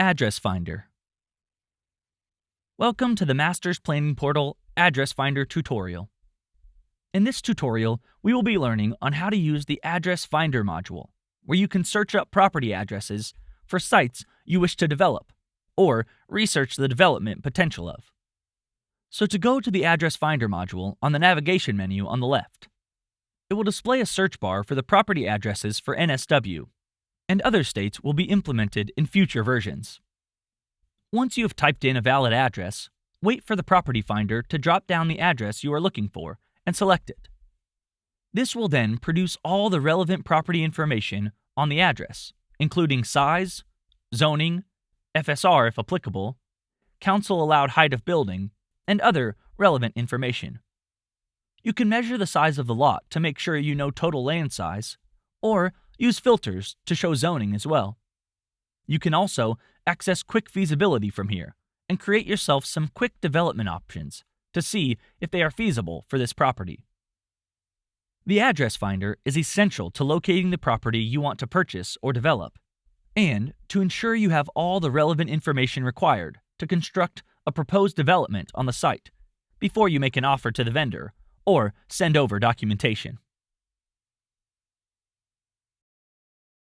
Address Finder. Welcome to the Masters Planning Portal Address Finder tutorial. In this tutorial, we will be learning on how to use the Address Finder module, where you can search up property addresses for sites you wish to develop, or research the development potential of. So to go to the Address Finder module on the navigation menu on the left, it will display a search bar for the property addresses for NSW, and other states will be implemented in future versions. Once you have typed in a valid address, wait for the Property Finder to drop down the address you are looking for and select it. This will then produce all the relevant property information on the address, including size, zoning, FSR if applicable, council allowed height of building, and other relevant information. You can measure the size of the lot to make sure you know total land size, or use filters to show zoning as well. You can also access quick feasibility from here and create yourself some quick development options to see if they are feasible for this property. The Address Finder is essential to locating the property you want to purchase or develop, and to ensure you have all the relevant information required to construct a proposed development on the site before you make an offer to the vendor or send over documentation.